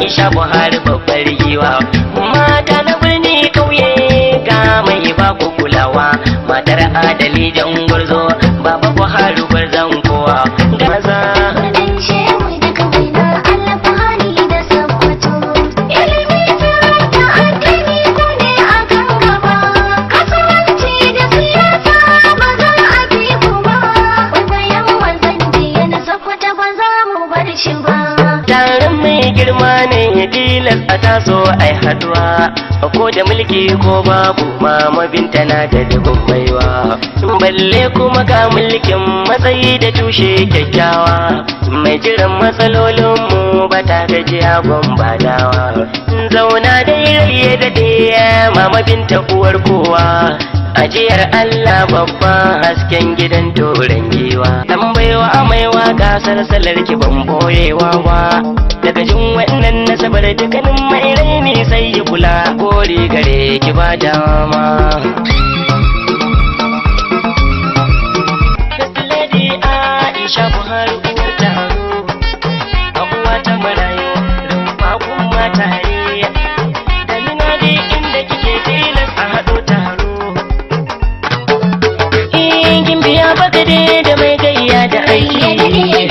Aisha Buhari babbar giwa. Mata na birni kauye ga mai ba ku kulawa. Matar adali jan gwarzo baba Buhari gwarzon kowa. Gaza girma ne tilas a taso ai haduwa ko da mulki ko babu mama binta na da dubin baiwa balle kuma ga mulkin matsayi da tushe kyakkyawa mai jiran matsalolinmu ba ta gajiya gwambadawa zauna dai rai da daya mama binta uwar kowa ajiyar Allah babba hasken gidan toren giwa dan baiwa maiwa gasar salar ki ban boyewa ba daga jin wannan nasabar dukkanin mai raini sai ya kula gori gare ki ba dama Lady Aisha Buhari uwar taro abuwa ta marayu rumfa kuma tare da nuna dai inda kike tilas a haɗo taro biya bagade da mai gayya da aiki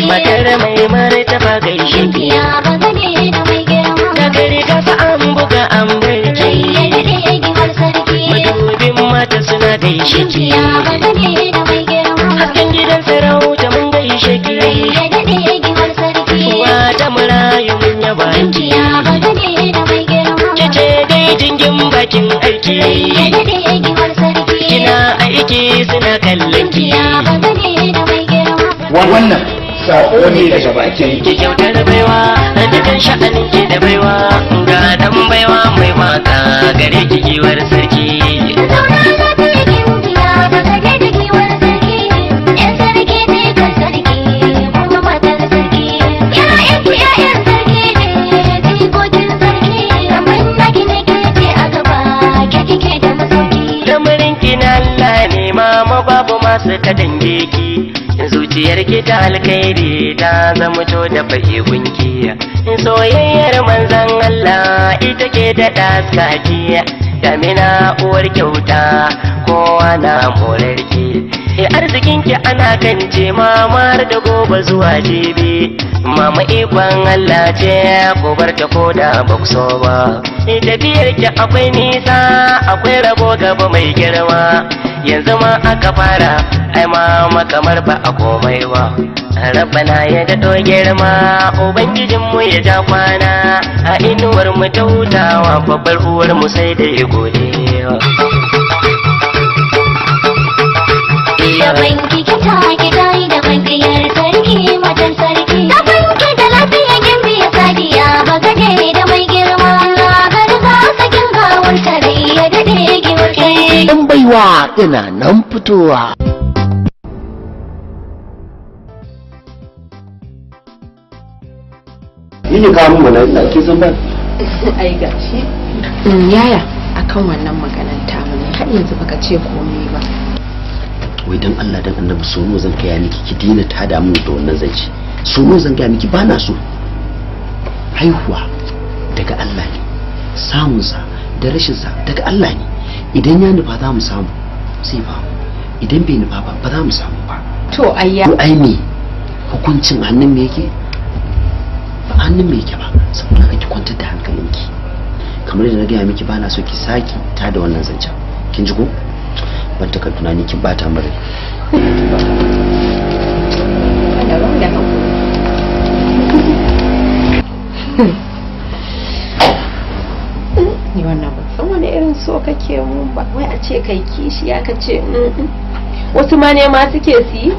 matar mai martaba gaishe biya bagade da mai girma da gari gasa an buga an barke madubin mata suna gaishe biya bagade da mai girma hasken gidan sarauta mun gaishe ki wata marayu mun yaba biya bagade da mai girma kece dai jingin bakin aiki kina aiki suna kallon ki wannan sako ne daga bakin ki kyautar baiwa dukan sha'anin ki da baiwa ga dan baiwa mai waka gare ki giwar sarki babu masu ka dange ki zuciyar ki ta alkhairi ta zama to da fage gunki soyayyar manzon Allah ita ke da daskaki damina uwar kyauta kowa na morar ki arzikin ki ana kance mamar da gobe zuwa jibi mama ikon Allah ce ko bar ta koda ba ku so ba tafiyar ki akwai nisa akwai rabo gaba mai girma yanzu ma aka fara ai mama kamar ba a komai ba rabbana ya daɗo girma ubangijinmu ya ja kwana a inuwar mu ta hutawa babbar uwar mu sai da ya gode da banki kita gida da bankiyar sarki matan sarki da banki da lafiya gimbi ya sadiya ba gade da mai girma garga sakin gawar tare ya dade giwar kai dan baiwa ina nan fitowa yini ka mun wannan ke san ba ai gashi yaya akan wannan maganar ta mu ne har yanzu baka ce komai ba wai dan Allah dan annabi sono zan kai miki ki dina ta da mun da wannan zance sono zan ga miki bana so haihuwa daga Allah ne samun sa da rashin sa daga Allah ne idan ya nufa za mu samu sai ba idan bai nufa ba za mu samu ba to ayya ai me hukuncin hannun me yake ba hannun me yake ba saboda ki kwantar da hankalinki kamar da na gaya miki bana so ki saki ta da wannan zancen kin ji ko ban taka tunani kin bata mare ni wannan ba san wani irin so kake mun ba wai a ce kai kishi ya kace wasu ma ne ma suke si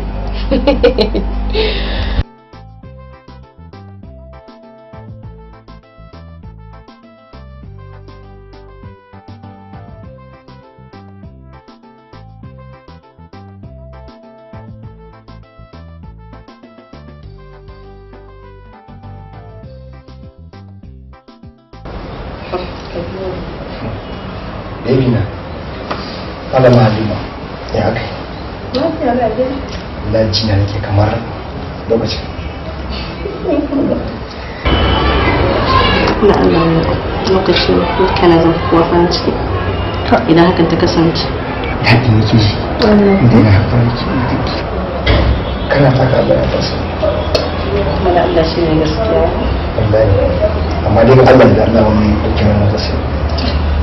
baby na malama halima ya kai laji na nake kamar lokacin da Allah ya lokacin kana zan kuwa farin ciki idan hakan ta kasance daɗi nake shi idan na farin ciki kana taka Allah ya fasa wala Allah shi ne gaskiya wallahi amma dai Allah da Allah wani dauke mana fasa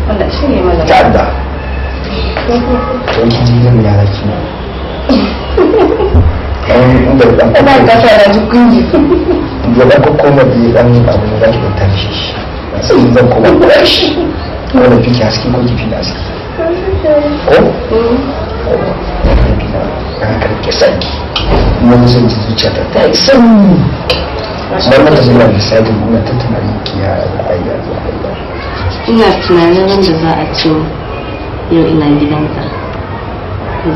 wala shi ne mana ta'adda wani jini ne ya raki ina ga fara jikunji ya da kokoma da dan abu da zaki ta shi sai zan koma shi wala fiki haske ko kifi da haske ko kana karke sanki mun san zuciya ta yi sanyi sai mata zuwa da sai mun ta tunani kiya ayya ina tunanin ran da za a ce yau ina gidanka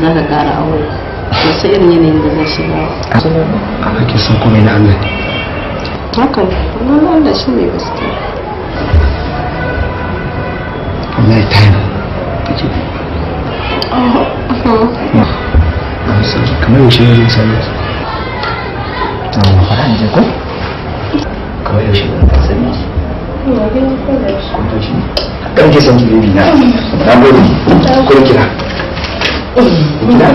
za ka ƙara aure to sai irin yanayin da zai shiga a kake son komai na Allah haka ne wannan Allah shi ne gaskiya wallahi time kace kamar yaushe ne sai to fara ne ko kamar yaushe ne sai kan ke san ki baby na gode ko kira kira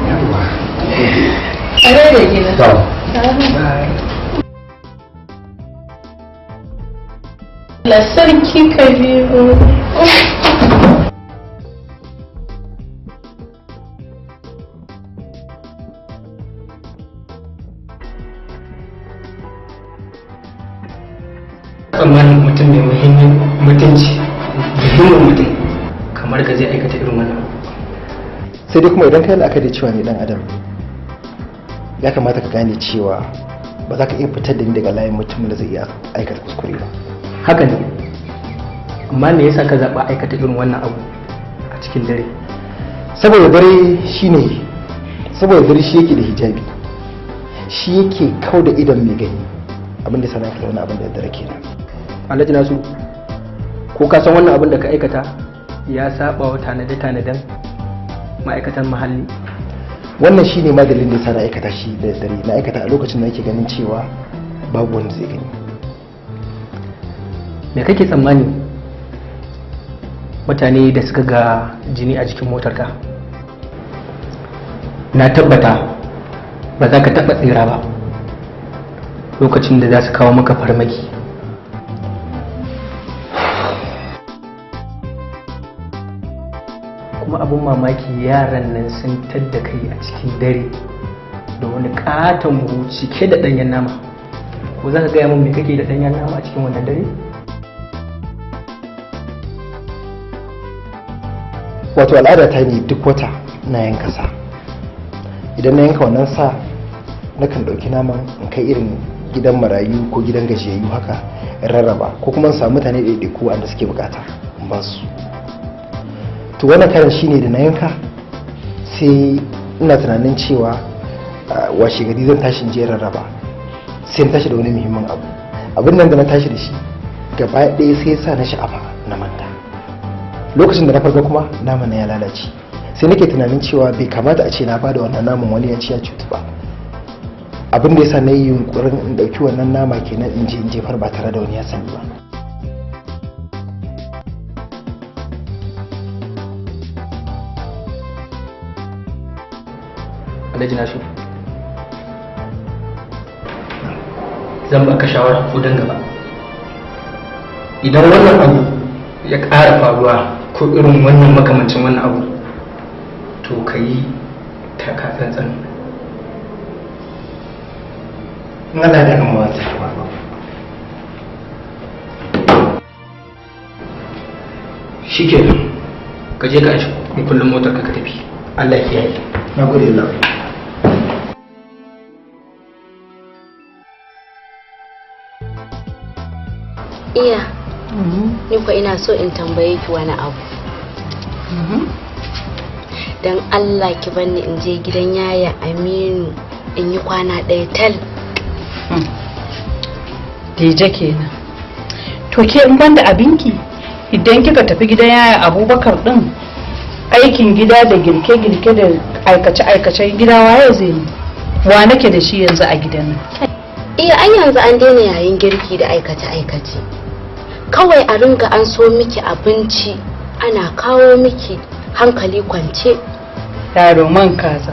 yawa are da gina to la sarki kabiru tsammanin mutum mai muhimmin mutunci muhimmin mutum kamar ka zai aikata irin wannan sai dai kuma idan kai la'akari cewa ne dan adam ya kamata ka gane cewa ba za ka iya fitar da ni daga layin mutumin da zai iya aikata kuskure ba haka ne amma me yasa ka zaɓa aikata irin wannan abu a cikin dare saboda dare shi yake da hijabi shi yake kau da idan mai gani abin da sana ka wani abin da dare kenan Alhaji Nasu ko ka san wannan abin da ka aikata ya saba wa tanade-tanaden ma'aikatan muhalli wannan shi ne madalin da ya na aikata shi da dare na aikata a lokacin da nake ganin cewa babu wanda zai gani me kake tsammani mutane da suka ga jini a jikin motarka na tabbata ba za ka taɓa tsira ba lokacin da za su kawo maka farmaki kuma abin mamaki yaran nan sun tadda kai a cikin dare da wani katon buhu cike da ɗanyen nama ko za ka gaya min me kake da ɗanyen nama a cikin wannan dare? wato al'ada ta ne duk wata na yanka sa idan na yanka wannan sa nakan ɗauki naman in kai irin gidan marayu ko gidan gajiyayyu haka in rarraba ko kuma samu mutane ɗaiɗaiku wanda suke bukata in ba su to wannan karin shine da na yanka sai ina tunanin cewa washe gari zan tashi in je rarraba sai in tashi da wani muhimmin abu abin nan da na tashi da shi gaba ɗaya sai sa na sha'afa na manta lokacin da na farko kuma naman ya lalace sai nake tunanin cewa bai kamata a ce na bada wannan naman wani ya ci ya cutu ba abin da yasa na yi yunkurin in ɗauki wannan nama kenan in je in jefar ba tare da wani ya sani ba Alhaji Nasu zan baka shawara ko dan gaba idan wannan abu ya ƙara faruwa ko irin wannan makamancin wannan abu to ka yi taka tsantsan in Allah da kan wata shi ke ka je ka ashi kullum motar ka tafi Allah ya yi na gode Allah iya ni ko ina so in tambaye ki wani abu dan Allah ki banni in je gidan yaya Aminu in yi kwana ɗaya tal Deje kenan to ke in banda abinki idan kika tafi gidan yaya Abubakar din aikin gida da girke-girke da aikace-aikacen gida waye zai yi wa nake da shi yanzu a gidan nan iya an yanzu an daina yayin girki da aikace-aikace kawai a ringa an so miki abinci ana kawo miki hankali kwance. Yaro man kaza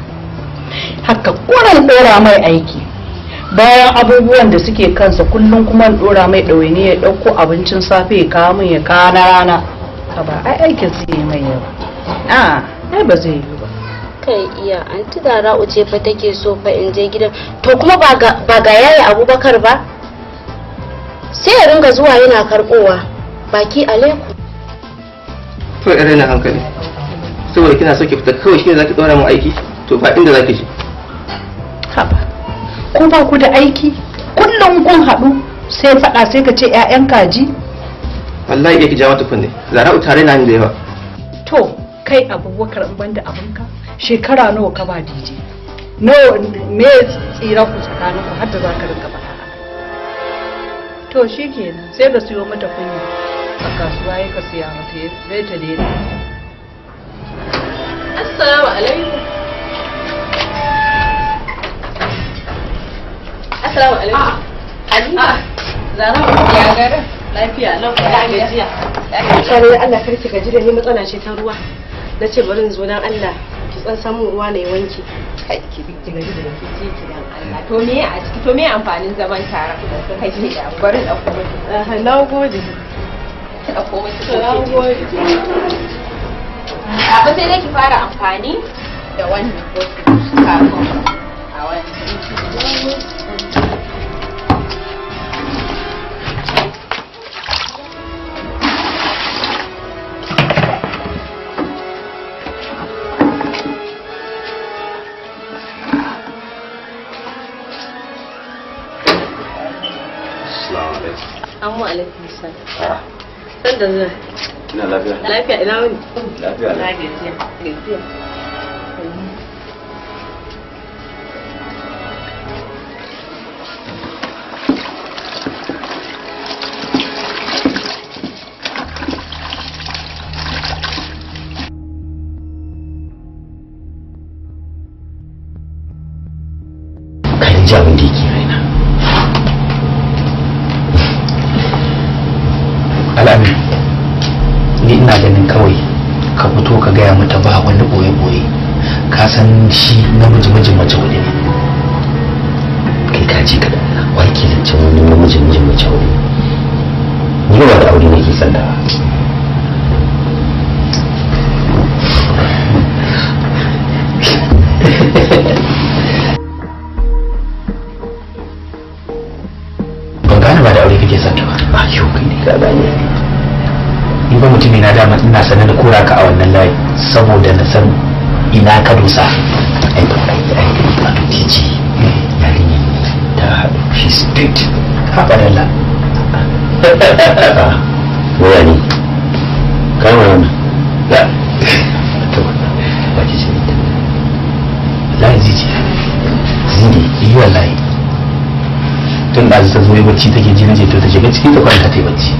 haka kuran dora mai aiki bayan abubuwan da suke kansa kullum kuma dora mai ɗawaini ya ɗauko abincin safe ya kawo min ya kawo na rana ba ai aikin su yi mai yawa ai ba zai yi ba. Kai iya anti da ra'u ce fa take so fa in je gidan to kuma ba ga yaya Abubakar ba sai ya ringa zuwa yana karbowa baki alaikum. To irin na hankali saboda kina so ki fita kawai shine zaki dora mu aiki to ba inda zaki je. Haba ko ba ku da aiki kullum kun haɗu sai faɗa sai ka ce 'ya'yan kaji. Wallahi yake jawo tukunne Zara'u tare na ni da yawa. To kai Abubakar in banda abinka shekara nawa ka ba DJ nawa me tsira ku tsakanin ku har da za ka rinka faɗa haka. To shikenan sai ka siyo mata kunya a kasuwa ya ka siya mata zai ta daina. Assalamu alaikum. Assalamu alaikum. Halima. Zara ya gara lafiya lau ya gajiya. Sai Allah karki gaji da ni matsala ce ta ruwa. Na ce bari in zo dan Allah ki tsan samu ruwa ne wanki. Kai ki gaji da ki dan Allah. To me a ciki to me amfanin zaman tare da kake da bari da kuma. Na gode. Da komai na gode. Ba sai dai ki fara amfani da wannan kafin a wannan. Amma alaikum salam. San da zuwa. Ina lafiya. Lafiya ina wani? Lafiya. Na gajiya. Gajiya. Kan ji abin da yake raina. Al'amin, ni ina ganin kawai ka fito ka gaya mata ba wani boye-boye ka san shi namiji mijin mace wani ne. Kai ka ji ka da wai ke da cewa wani namiji mijin mace wani ni ba da aure nake son da ban gane ba da aure kake son ta ba. Yau kai ne ka gane ni ba mutumi na dama ina sanar da kura ka a wannan layi saboda na san ina ka dosa. Ai ba ba to tiji yarinya ta shi street ha badalla waya ne kai wannan da to ba ji shi lai ziji yi wallahi tun da ta zo yi bacci take ji naje to ta shiga ciki ta kwanta ta yi bacci.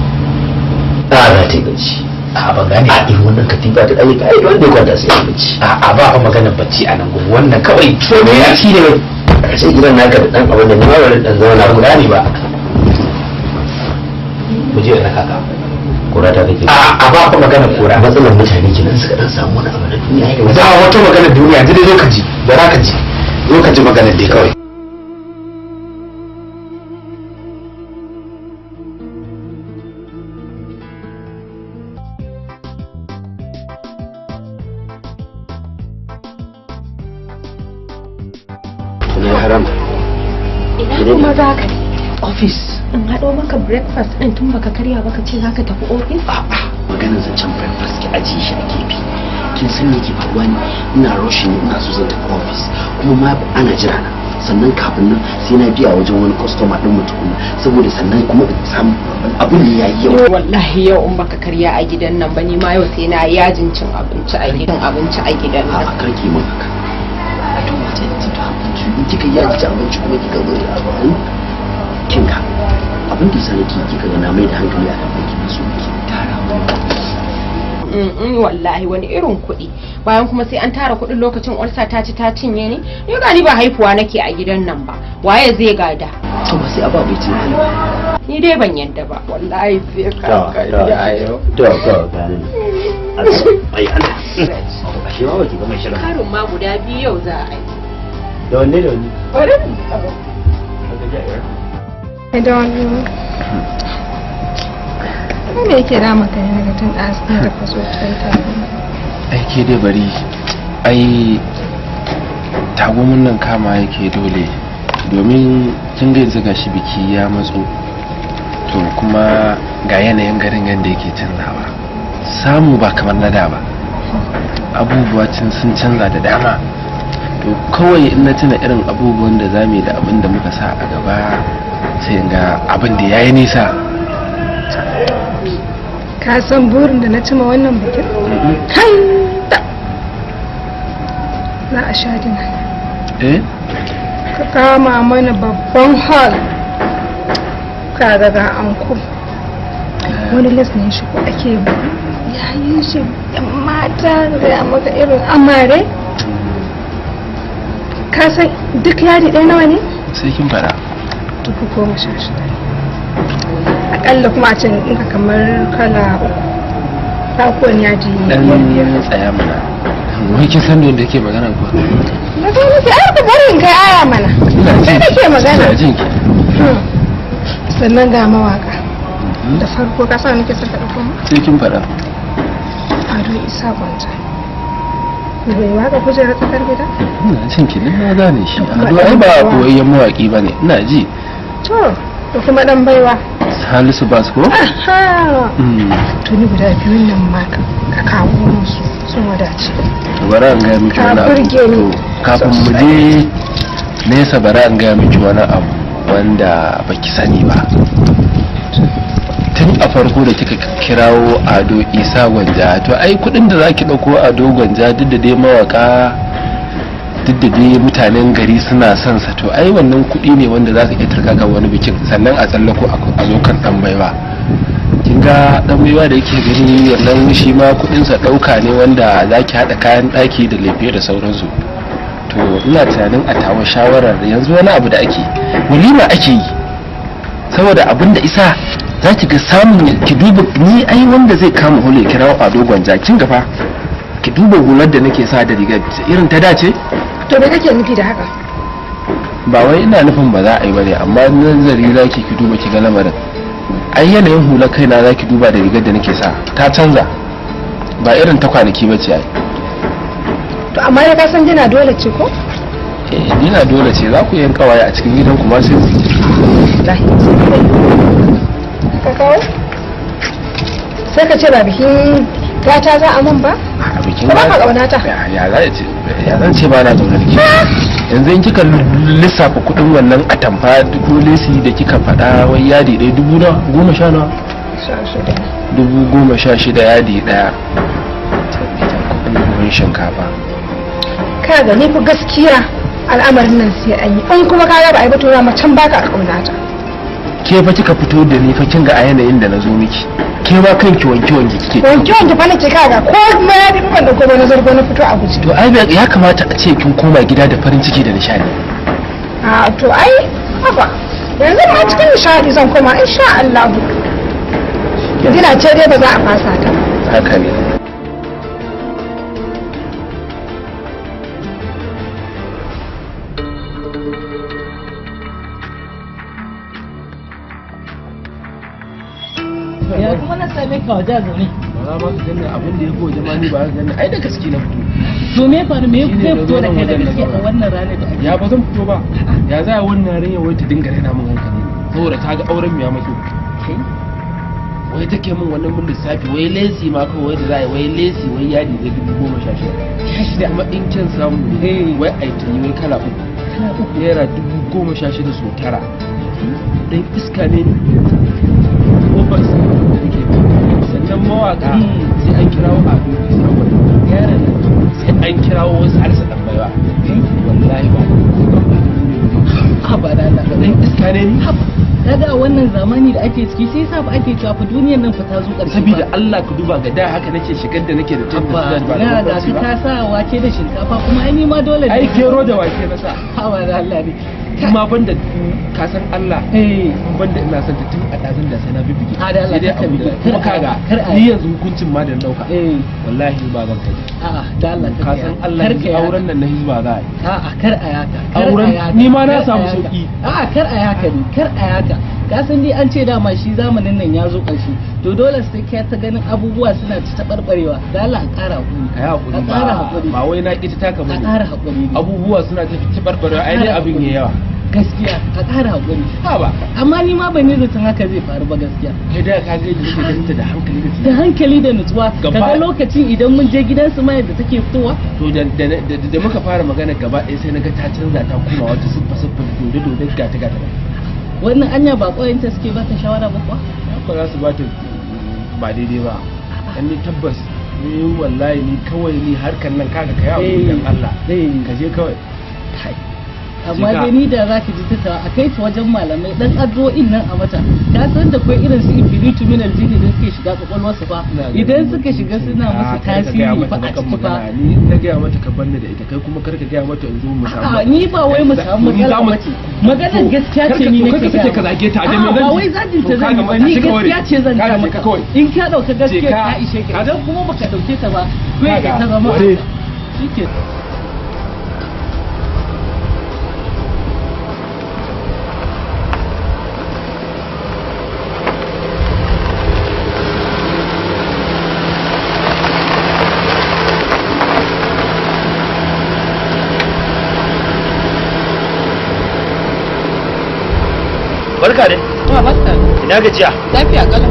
Za ta yi bacci a ban gane a irin wannan katifa da ɗaya ka yi wanda ya kwanta sai ya bacci a ba a maganar bacci a nan gudu wannan kawai to me ya ci ne a sai gidan naka da ɗan abin da ni ma wani ɗan zama na guda ne ba ku je na kaka kura ta kake a ba ka maganar kura matsalar mutane kenan suka dan samu wani abu na duniya za a wata maganar duniya yanzu dai lokaci da za ka ji lokaci maganar dai kawai. Ina kuma za ka Office. in haɗo maka breakfast ɗin tun baka karya baka ce za ka tafi ofis? A'a maganar zancen breakfast ki ajiye shi a gefe. Kin san me ke faruwa ne ina rushing ina so zan tafi office kuma ma ana jira na sannan kafin nan sai na biya wajen wani customer din mutum saboda sannan kuma in samu abin da yayi yau. Wallahi yau in baka karya a gidan nan ba ni ma yau sai na yajin cin abinci a gidan nan. A karki mun haka. To wace ce ta abinci in kika yaji ta abinci kuma kika zo da abin kinka abin da yasa nake kika ga na mai da hankali a kan baki so ki tara wallahi wani irin kuɗi bayan kuma sai an tara kuɗin lokacin ulsa ta ci ta cinye ni ni ba haifuwa nake a gidan nan ba waye zai gada to ba sai a ba bai ci ni dai ban yadda ba wallahi sai ka yayo to ganin ai Allah ashe ma baki ga mai shirin karin ma guda biyu yau za a yi da wanne bari I don't know. Me yake da maka ne daga tun ɗasin da ka zo ta ai ke dai bari ai tagomin nan kama yake dole domin kin ga yanzu gashi biki ya matso to kuma ga yanayin garin yadda yake canzawa samu ba kamar na da ba abubuwa sun canza da dama to kawai in na tuna irin abubuwan da zamu yi da abin da muka sa a gaba sai ga abin da yayi nisa. Ka san burin da na cima wannan bikin? Kai da za a sha dina. Ka kama mana babban hall ka daga anko wani lesnin shi ko ake yayin shi yan mata da maka irin amare. Ka san duk yadi ɗaya nawa ne? Sai kin fara 16,000 akalla kuma a can inka kamar kala uku takuwan yaji dan tsaya mana wai kin san da yake magana ko na ga nake ai ku bari in kai aya mana sai nake magana ina jin ki sannan ga mawaka da farko ka sa nake saka da kuma sai kin fara Ado Isa Gwanja bai waka kujera tsakar gida ina jin ki na gane shi Ado ai ba koyayyen mawaki bane ina ji to da kuma dan baiwa Salisu Basko? Tuni guda biyun nan ma ka kawo musu sun wadace. Bara an gaya miki wani abu. Kafin mu je nesa bara an gaya miki wani abu wanda baki sani ba. Tun a farko da kika kirawo Ado Isa Gwanja to ai kudin da zaki dauko Ado Gwanja duk da dai mawaka duk da dai mutanen gari suna son sa to ai wannan kuɗi ne wanda za su iya turkaka wani bikin sannan a tsallako a zo kan dan baiwa kin ga dan baiwa da yake gani wannan shi ma kuɗin sa dauka ne wanda zaki hada kayan daki da lefe da sauransu to ina tunanin a tawo shawarar yanzu wani abu da ake walima ake yi saboda abin da isa za ki ga samun ki duba ni ai wanda zai kama hule kirawo Ado Gwanja kin ga fa ki duba hular da nake sa da riga irin ta dace to me kake nufi da haka ba wai ina nufin ba za a yi bane amma nazari zaki ki duba ki ga lamarin ai yanayin hular kaina zaki duba da rigar da nake sa ta canza ba irin ta kwanaki bace ai to amma ya ka san dina dole ce ko dina dole ce za ku yin kawaye a cikin gidan kuma sai ka kawo sai ka ce ba bikin gata za a man ba a bikin ba ka kaunata ya zan ce ba na zaune da yanzu in kika lissafa kudin wannan atamfa ko lesi da kika faɗa wai yadi ɗaya 16,000 yadi ɗaya kudin buhun shinkafa ka ga ni fa gaskiya al'amarin nan sai an yi in kuma ka ga ba a yi ba to na can baka kaunata ke fa kika fito da ni fa kin ga a yanayin da na zo miki ke ma kanki wanke kike wanke fa nake kaga ko ma ya bi ban da ko na zargo na fito a guje to ai ya kamata a ce kin koma gida da farin ciki da nishadi a to ai haba yanzu ma cikin nishadi zan koma insha Allah gida ce dai ba za a fasa ta haka ne ya kuma na same ka waje zaune ba za ma ka ganni abin da ya ko jamani ba ka ganni ai da gaske na fito to me faru me ya fito da kai da gaske a wannan ranar da ya ba zan fito ba ya za a wannan rayuwa wai ta dinga rena min hankali saboda ta ga auren mu ya mutu wai take min wannan mun lissafi wai lesi ma kawai wai da za a wai lesi wai yadi da 16,000 kuma in kin samu wai ai ta yi wai kala uku naira 16,000 so tara dan iska ne ko sannan mawaka sai an kirawo Ado Isa Gwanja yaran sai an kirawo wasu harsa dan baiwa wallahi ba da Allah dan iska ne kaga wannan zamani da ake ciki sai yasa ba ake cewa fa duniyar nan fa ta zo karshe saboda Allah ka duba ga da haka nake shigar da nake da tabbata ba na ga ka sa wake da shinkafa kuma ai ni ma dole ai gero da wake na sa ha ba da Allah ne kuma banda ka san Allah banda ina son ta tun a dazin da sai na bibige sai dai abu da kuma kaga ni yanzu hukuncin ma da dauka wallahi ba zan kai a'a da Allah ka san Allah yanzu auren nan na hizba za a yi a'a kar a yaka auren ni ma na samu sauki a'a kar a yaka ne kar a yaka ka san dai an ce dama shi zamanin nan ya zo ƙarshe to dole sai ka ta ganin abubuwa suna ta tabarbarewa da Allah a ƙara hakuri ka yi hakuri ba wai na ƙi ta taka bane a ƙara hakuri abubuwa suna ta tabarbarewa ai dai abin ya yawa gaskiya a ƙara hakuri ha ba amma ni ma ban yi zaton haka zai faru ba gaskiya kai da ka ga yadda take da hankali da hankali da nutsuwa kaga lokacin idan mun je gidan su mai da take fitowa to da muka fara magana gaba ɗaya sai naga ta canza ta kuma wata siffa dode gata wannan anya ba koyanta suke ba ta shawara ba kuwa ba za su ba ta ba daidai ba dan ni tabbas ni wallahi ni kawai ni harkar nan kaga kai a wurin Allah ka je kawai amma dai ni da za ka ji ta a kai ta wajen malamai dan addu'o'in nan a mata ka san da kai irin su ifiritu min aljini da suke shiga kwakwalwarsu fa idan suka shiga suna musu tasiri fa a ciki fa ni na gaya mata ka banni da ita kai kuma kar ka gaya mata in zo mu samu ni ba wai mu samu matsala ba ce maganar gaskiya ce ni nake ga ka zage ta da me ba wai zagin ta zan ba ni gaskiya ce zan ga maka in ka dauka gaskiya ka ishe ka dan kuma baka dauke ta ba kai ta zama shike barka dai barka ina gajiya lafiya kalau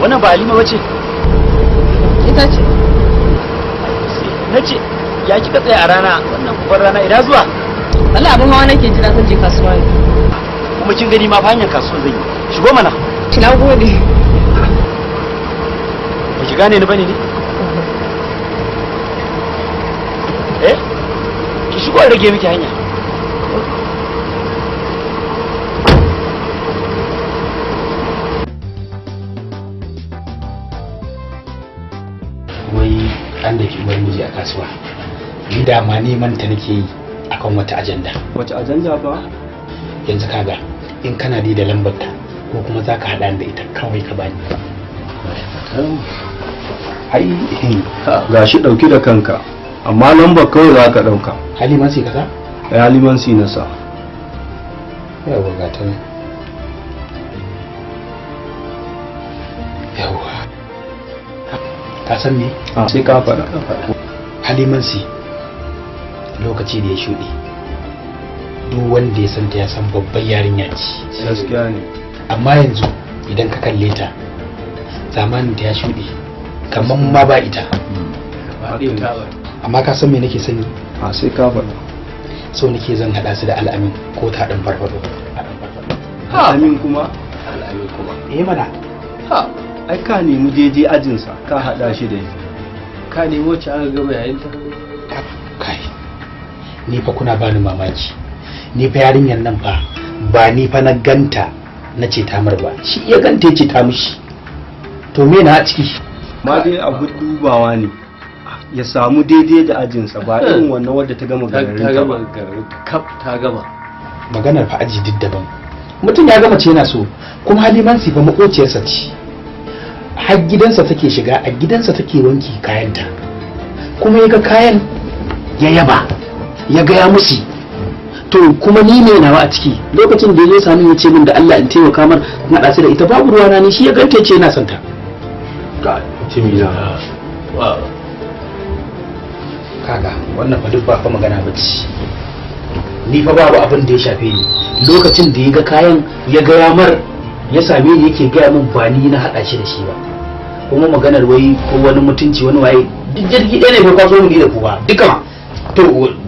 wannan ba Halima bace ita ce nace ya kika tsaya a rana wannan kubar rana ina zuwa wallahi abin hawa nake jira zan je kasuwa ne kuma kin gani ma fa hanyar kasuwa zan yi shigo mana na gode ba ki gane ni bane ne ki shigo a rage miki hanya an da ki uwar miji a kasuwa ni da ma neman ta nake yi akan wata ajanda. Wace ajanda ba? Yanzu kaga in kana da lambar ta ko kuma za ka haɗa da ita kawai ka bani. Ai gashi ɗauki da kanka amma lambar kawai za ka ɗauka. Haliman si kaza? Haliman si na sa. Yawa ga ta nan. Yawa. Ka san me? Sai ka faɗa. Halimansi lokaci da ya shuɗe duk wanda ya santa ya san babbar yarinya ce. Gaskiya ne. Amma yanzu idan ka kalle ta zamanin ta ya shuɗe kamar ma ba ita. Amma ka san me nake sani? Sai ka faɗa. So nake zan haɗa su da al'amin ko ta ɗan farfado. Al'amin kuma? Al'amin kuma. Mana. Ai ka nemi daidai ajinsa ka haɗa shi da ka nemi wacce aka gaba yayin ta kai ni fa kuna bani mamaki ni fa yarinyar nan fa ba ni fa na ganta na ce ta ba shi ya ganta ce ta mishi to me na a ciki ma dai abu dubawa ne ya samu daidai da ajinsa ba irin wannan wadda ta gama gararin ta gama maganar fa aji duk daban mutum ya gama ce yana so kuma Halimansi fa makociyarsa ce har gidansa take shiga a gidansa take wanki kayanta kuma ya ga kayan ya yaba ya gaya musu to kuma ni ne nawa a ciki lokacin da ya sami ya ce min da Allah in taimaka mar in haɗa su da ita babu ruwa na ni shi ya ganta ce yana son ta kaga wannan fa duk ba fa magana bace ni fa babu abin da ya shafe ni lokacin da ya ga kayan ya gaya mar ya same ni yake gaya min ba ni na haɗa shi da shi ba kuma maganar wai ko wani mutunci wani waye duk jirgi ɗaya ne fa kwaso mu ni da ku ba duka ma to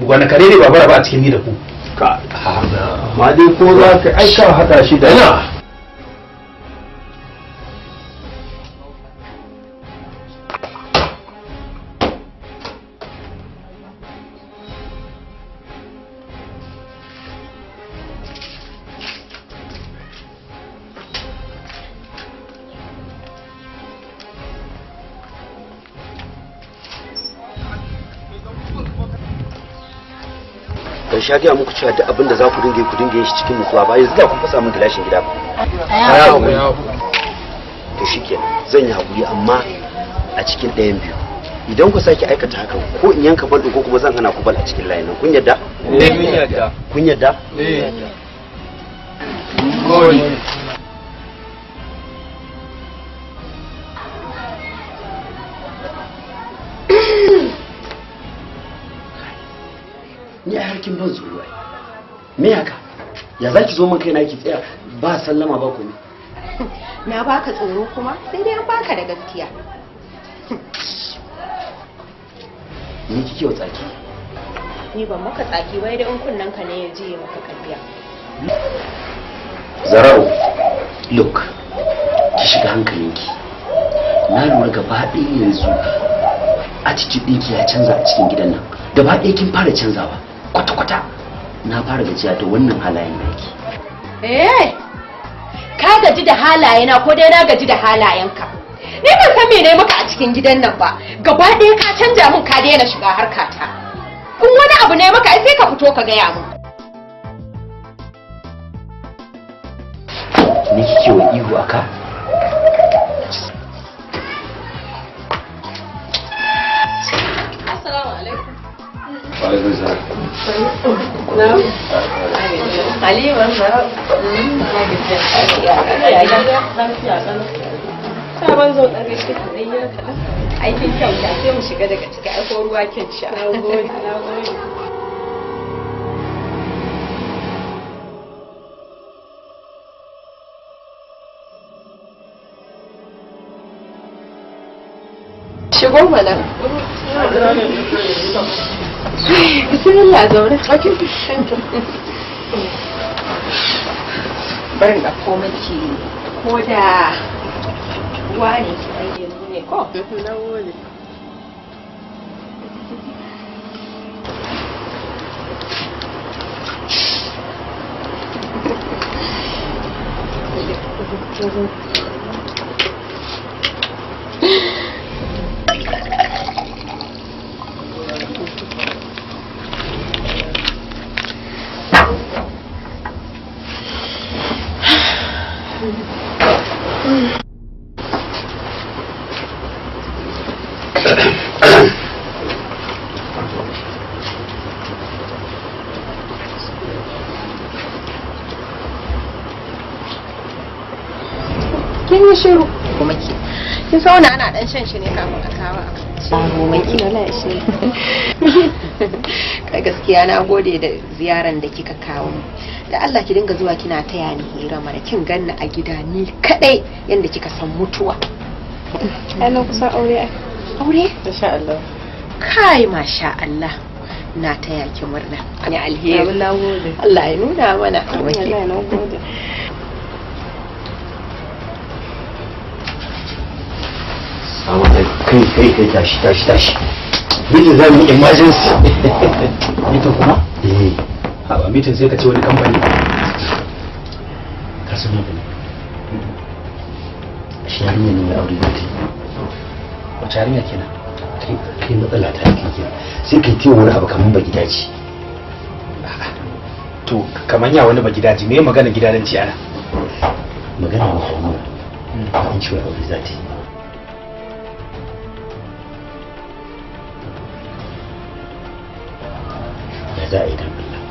wani kare ne ba bara ba a cikin ni da ku ka ma dai ko za ka aika haɗa shi da na ban sha gaya muku cewa duk abin da za ku dinga yi ku dinga yin shi cikin nutsuwa ba yanzu za ku fasa min gilashin gida ba to shikenan zan yi hakuri amma a cikin ɗayan biyu idan ku sake aikata hakan ko in yanka bal ko kuma zan hana ku bal a cikin layin nan kun yadda kun yadda ni a harkin ban tsoro ai me haka ya zaki zo min kaina ki tsaya ba sallama ba ku na baka tsoro kuma sai dai an baka da gaskiya ni kike wa tsaki ni ban maka tsaki bai da in kunnan ka ne ya je maka kalbiya Zarau look ki shiga hankalinki na lura gaba ɗaya yanzu attitude ɗinki ya canza a cikin gidan nan gaba ɗaya kin fara canzawa kwata-kwata na fara gajiya da wannan halayen naki ka gaji da halayena ko dai na gaji da halayenka ni ban san me ne maka a cikin gidan nan ba gaba ɗaya ka canja min ka daina shiga harkata in wani abu ne maka sai ka fito ka gaya min ni kike wa ihu aka assalamu alaikum alaikum salam Halima sabon zo ɗan gaishe ka ɗan yi kaɗan aikin kyauta sai mu shiga daga ciki aiko ruwa kin sha na gode shigo mana bismillah zaune barin da komai ko da ruwa ne yanzu ne ko na gode kin yi shiru kuma ki kin sauna ana dan shan shi ne kafin a kawo a goma ki wala shi kai gaskiya na gode da ziyaran da kika kawo da Allah ki dinga zuwa kina taya ni hira mana kin ganna a gida ni kadai yanda kika san mutuwa ana kusa aure insha Allah kai masha Allah na taya ki murna ni alheri Allah ya nuna mana Allah na gode kai tashi mitin za mu emergency mitin kuma? ba mitin sai ka ce wani kamfani ka san yadda ne shi yarinya ne mai aure da ta wace yarinya kenan kai matsala ta yake kenan sai kai tiyo wani abu kamar ba gidaje to kamar ya wani ba gidaje me magana gidadanci ana magana ne hannu an ci wa aure za ta yi za a yi dan Allah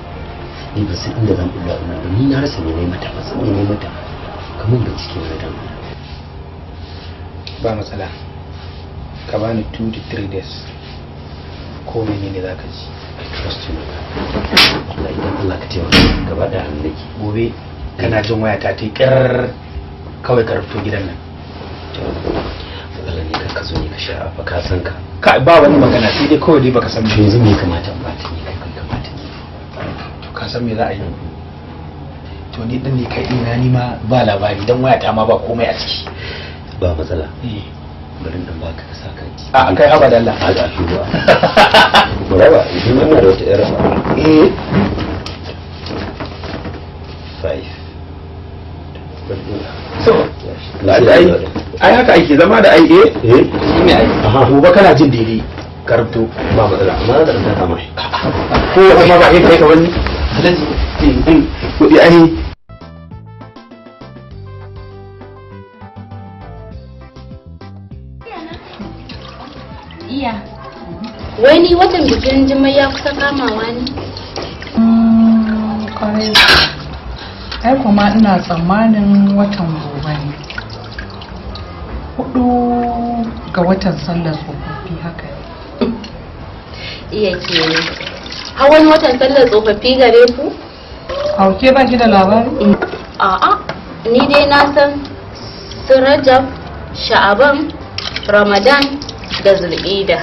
ni ba san inda zan bulla ina ba ni na rasa ne mata ba san ne mata kamar ba cikin wani dan ba matsala ka bani 2 to 3 days ko menene zaka ji I trust you Allah idan Allah ka taimaka gaba da hannun dake gobe kana jin waya ta tai kar kawai ka rufto gidan nan Allah ne ka zo ne ka sha fa ka san ka ba wani magana sai dai kawai dai baka san me yanzu me kamata ba ta yi ka san me za a yi to ni din ne kai ina ni ma ba labari dan waya ta ma ba komai a ciki ba matsala bari dan baka ka saka a kai abadan Allah a ga ba ba idan ina da wata yar 5 so ai haka ake zama da ai shine ai gobe kana jin daidai karto ba matsala amma da ta kama shi ko amma ba kai ka wani alaji kudi ai iya wai ni watan bikin jimai ya kusa kamawa ne kwarai ai kuma ina tsammanin watan gobe ne 4 ga watan sallar tsofaffi haka ne iya ke ne hawan watan sallar tsofaffi gare ku hauke ba ki da labari a'a ni dai na san su Rajab Sha'aban Ramadan da Zulqa'da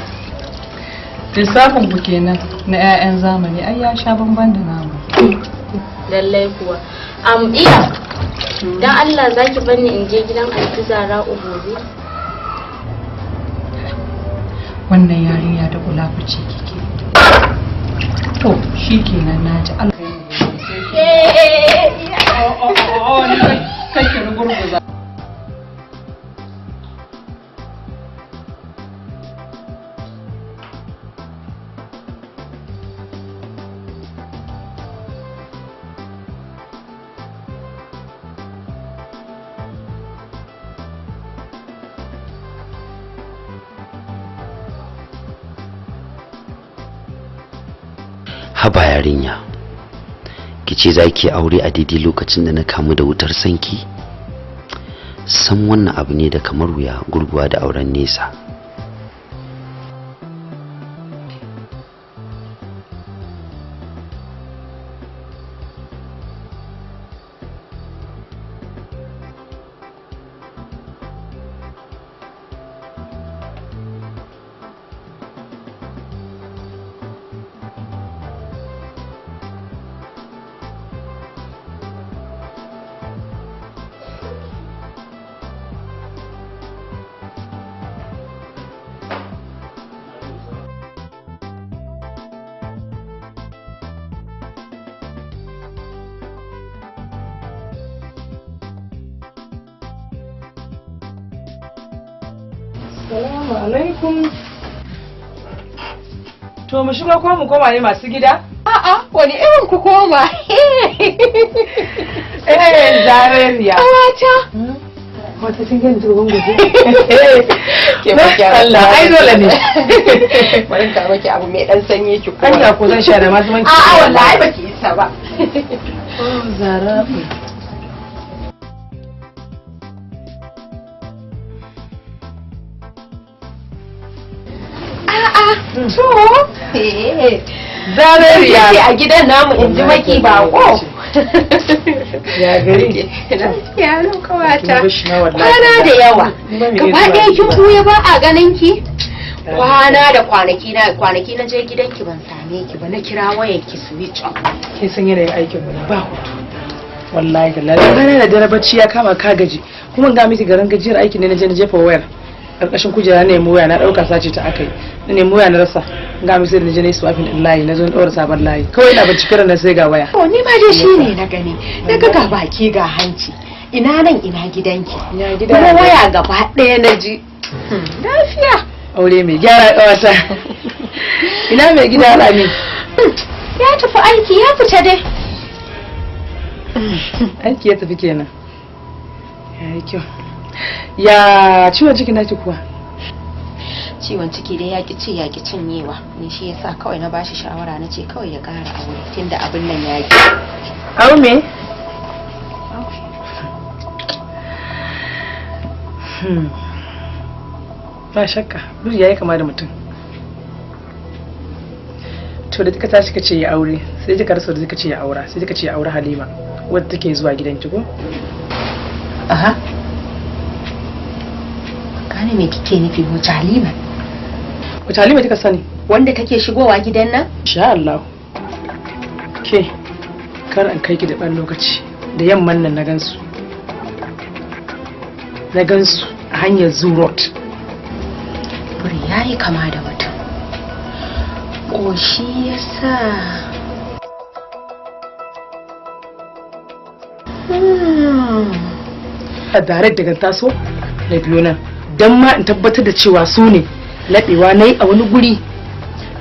lissafin ku kenan na 'ya'yan zamani ai ya sha bamban da namu lallai kuwa iya dan Allah zaki bani in je gidan Aunty Zara gobe wannan yarinya da kula fice kike to shikenan naji Allah ni kai ki rugurguza haba yarinya kice zaki aure a daidai lokacin da na kamu da wutar sanki san wannan abu ne da kamar wuya gurguwa da auren nesa Assalamu alaikum. To mu shiga ko mu koma ne masu gida? A'a, wani irin ku koma? Zarariya. Awata. Wata kin gani turban gobe? Ke ba ki Allah, ai dole ne. Bari ka maki abu mai dan sanyi ki ko. Allah ko zan sha da mazumanci. A'a wallahi baki isa ba. Zara. To, Zarariya a gidan namu in ji maki bako. Ya gari. Ya lokawata. Kwana da yawa. Gaba ɗaya kin buya ba a ganin ki. Kwana da kwanaki na je gidanki ban same ki ba na kira wayar ki switch off. Kin san yanayin aikin mu ba hutu. Wallahi da lalle. Kana da dare bacci ya kama ka gaji. Kuma ga miki garin gajiyar aikin ne na je na jefa wayar. Karkashin kujera ne mu waya na dauka sace ta akai. Na nemi waya na rasa. Ga miki sai da je na swapping din layi na zo na daura sabon layi. Kawai ina bacci karan nan sai ga waya. To ni ma dai shine na gani. Daga ga baki ga hanci. Ina nan ina gidanki. Ya gida. Kuma waya gaba ɗaya na ji. Lafiya. Aure mai gyara kawata. Ina mai gida Rami. Ya tafi aiki ya fita dai. Aiki ya tafi kenan. Ya yi kyau. Ya ciwon ciki naki kuwa? Ciwon ciki dai yaki ci yaki cinyewa. Ni shi yasa kawai na bashi shawara na ce kawai ya ƙara aure tunda abin nan ya yi. Au me? Ba shakka, biri yayi kama da mutum. To da kika tashi kace ya aure, sai kika rasa da kika ce ya aura, sai kika ce ya aure Halima, wadda take zuwa gidanki ko? Aha. Gane me kike nufi wace Halima? Wace Halima kika sani? Wanda take shigowa gidan nan? Insha Allah. Ke, kar an kai ki da ban lokaci. Da yamman nan na gansu. Na gansu a hanyar Zoo Road. Buri yayi kama da mutum. Ƙoshi yasa. A direct daga taso da biyo nan. Don ma in tabbatar da cewa su ne laɓewa na yi a wani guri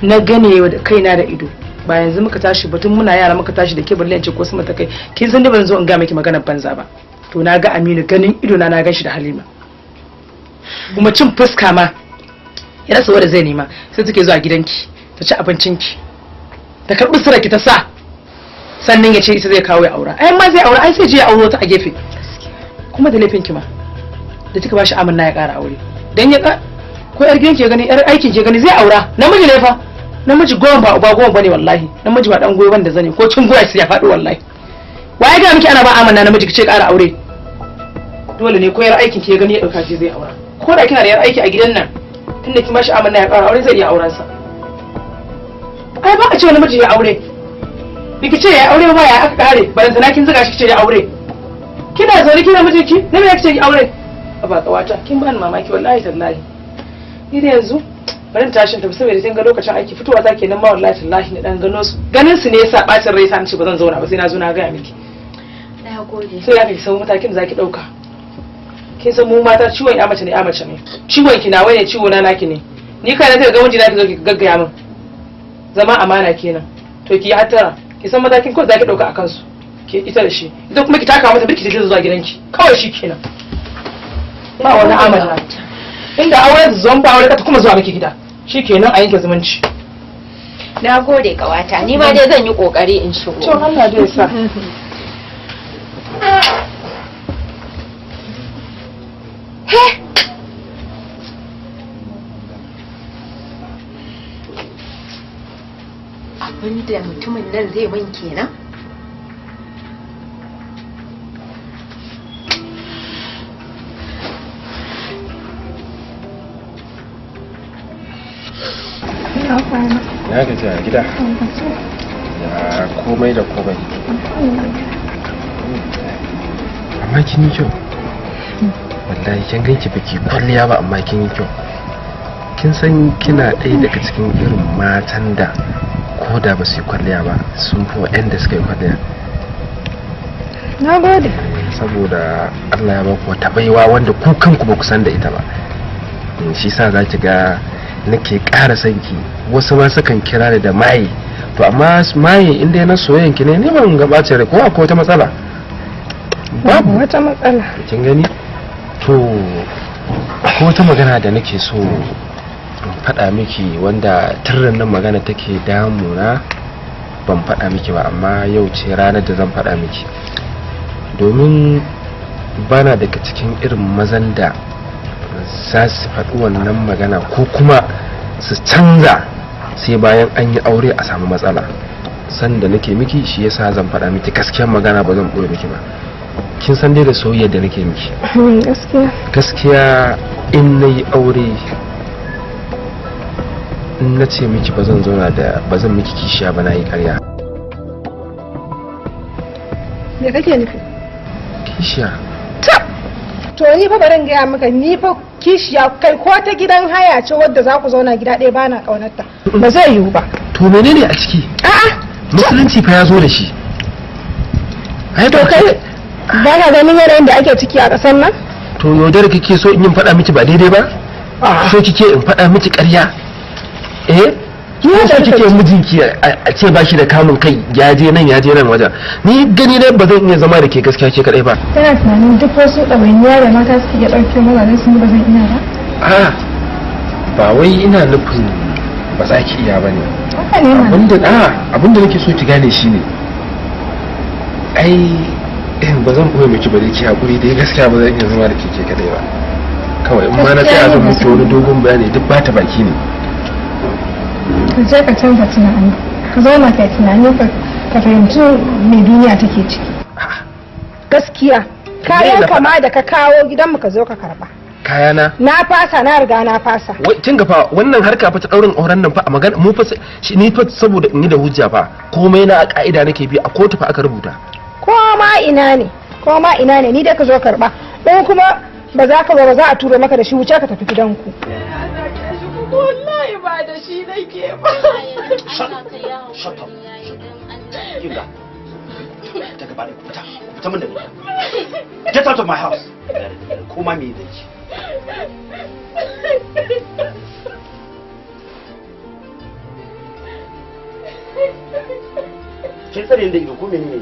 na gane da kaina da ido ba yanzu muka tashi batun muna yara muka tashi da ke balle ce ko su mata kai kin san da ban zo in ga miki maganar banza ba to na ga Aminu ganin ido na gan shi da Halima kuma cin fuska ma ya rasa wanda zai nema sai take zuwa gidanki ta ci abincinki ta karbi sirraki ta sa sannan ya ce ita zai kawo ya aura ai ma zai aura ai sai je ya auro ta a gefe kuma da laifin ki ma da kika bashi amanna ya ƙara aure dan ya ko yar gidan ke gani yar aikin ke gani zai aura namiji ne fa namiji goma ba uba goma bane wallahi namiji ba dan goyo banda zane ko cin goya sai ya faɗi wallahi waye ga miki ana ba amanna namiji kice ƙara aure dole ne ko yar aikin ke gani ya dauka ce zai aura ko da kina da yar aiki a gidan nan tunda kin bashi amanna ya ƙara aure zai iya auren sa ai ba a ce namiji ya aure biki ce ya aure ba ya aka kare bayan sana kin zuga shi kice ya aure kina zaune kina mijinki ne me kike aure ba kawata kin bani mamaki wallahi tallahi ni da yanzu bari tashin tafi saboda kin ga lokacin aiki fitowa ta kenan ma wallahi tallahi ne dan gano su ganin su ne yasa bacin rai sa ce ba zan zauna ba sai na zo na ga miki na gode sai ya kai san matakin da zaki dauka kin san mu mata ciwon ya mace ne ciwon ki nawa ne ciwo na naki ne ni kai na ga miji na ki zo ki gaggaya min zama amana kenan to ki hattara ki san matakin ko zaki dauka akan su ki ita da shi idan kuma ki taka mata birki ta zuwa gidanki kawai shi kenan ba wani amana inda auren zon ba aure ka kuma zuwa miki gida shikenan a yanke zumunci na gode kawata ni ma dai zan yi kokari in shigo to Allah dai sa abinda mutumin nan zai min kenan ya gaji a gida ya komai da komai amma kin yi kyau wallahi kin ganki baki kwalliya ba amma kin yi kyau kin san kina ɗaya daga cikin irin matan da ko da ba su yi kwalliya ba sun fi waɗanda suka yi kwalliya na gode saboda Allah ya baku wata baiwa wanda ku kanku ba ku san da ita ba shi sa za ki ga nake ƙara sanki wasu ma sukan kira ni da maye to amma maye inda na soyayyen ki ne ban gabace da ko akwai wata matsala babu wata matsala kin gani to akwai wata magana da nake so in faɗa miki wanda turren nan magana take damuna ban faɗa miki ba amma yau ce ranar da zan faɗa miki domin bana daga cikin irin mazan da za su faɗi wannan magana ko kuma su canza sai bayan an yi aure a samu matsala sanda nake miki shi yasa zan faɗa miki gaskiyar magana ba zan ɓoye miki ba kin san dai da soyayya da nake miki gaskiya in na yi aure in na ce miki ba zan zauna da ba zan miki kishiya ba na yi karya me kake nufi kishiya to ni fa barin gaya maka ni fa kishiya kai ko ta gidan haya ce wadda za ku zauna gida ɗaya bana ƙaunarta ba zai yiwu ba to menene a ciki a'a musulunci fa ya zo da shi ai to kai ba ka ganin yanayin da ake ciki a ƙasar nan to yaudar kike so in yin faɗa miki ba daidai ba so kike in faɗa miki ƙarya so kike mijinki a ce ba shi da kamun kai ya je nan wajen ni gani ne ba zan iya zama da ke gaskiya ke kadai ba kana tunanin duk wasu ɗawainiya da mata suke iya ɗauke mazajen su ba zan iya ba ba wai ina nufin ba za ki iya ba ne haka ne abinda nake so ki gane shi ne ai ba zan ɓoye miki ba dai ki haƙuri dai gaskiya ba zan iya zama da ke kadai ba kawai in ma na tsaya zan miki wani dogon bayani duk ba ta baki ne ka je ka canza tunani ka zauna kai tunani ka fahimci me duniya take ciki gaskiya kayan kama da ka kawo gidanmu ka zo ka karba kayana na fasa na riga na fasa kin ga fa wannan harka fa ta daurin auren nan fa a magana mu fa ni fa saboda in yi da hujja fa komai na a ka'ida nake bi a kotu fa aka rubuta ko ma ina ne ni da ka zo karba ko kuma ba za ka ba za a tura maka da shi wuce ka tafi gidanku wallahi ba da shi nake ba shut up kinga ta gaba da fita min da ni get out of my house kuma me zai ci kin tsare da ido ko menene?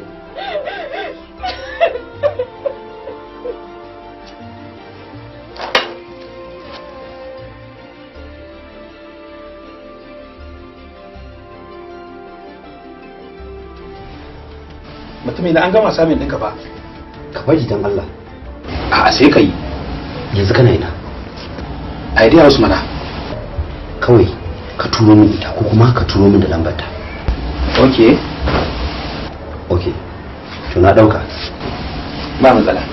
Mutum an gama samun ɗinka ba. Ka bari dan Allah. A'a sai ka yi. Yanzu kana ina? A idea wasu mana. Kawai ka turo min ita ko kuma ka turo min da lambar ta. Okay. Okay. To na dauka. Ba matsala.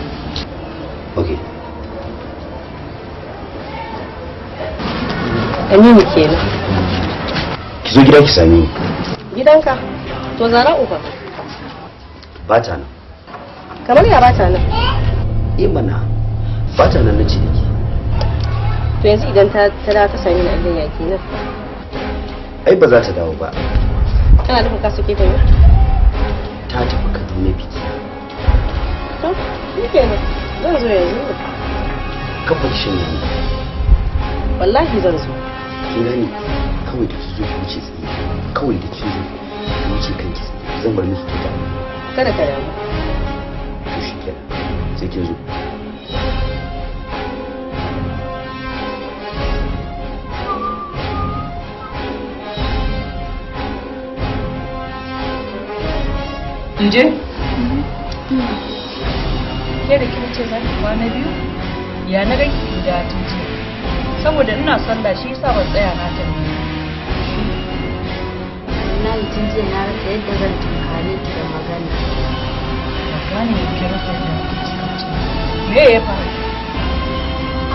Okay. Aminu kenan. Ki zo gida ki same ni. Gidanka? To Zara uba. Ba ta nan. Kamar ya ba ta nan? Mana ba ta nan nace yake. To yanzu idan ta da ta sami na idan yaki nan. Ai ba za ta dawo ba. Kana nufin ka sake ta ne? Ta tafi Kaduna biki. To, shi kenan. Zan zo yanzu. Kafa shin ne. Wallahi zan zo. Kin gani kawai da ki zo ki wuce tsaye. Kawai da ki zo ki wuce kanki tsaye. Zan bar miki kita. Kada ka damu. To shi kenan. Sai kin zo. Inje? Ke da kika ce za ki kwana biyu? Ya na ganki da tunji. Saboda ina sallah shi yasa ban tsaya na ta. Na yi tun jiya na rasa yadda zan tunkare ki da magana. Magana ne ke rasa yadda kike. Me ya faru?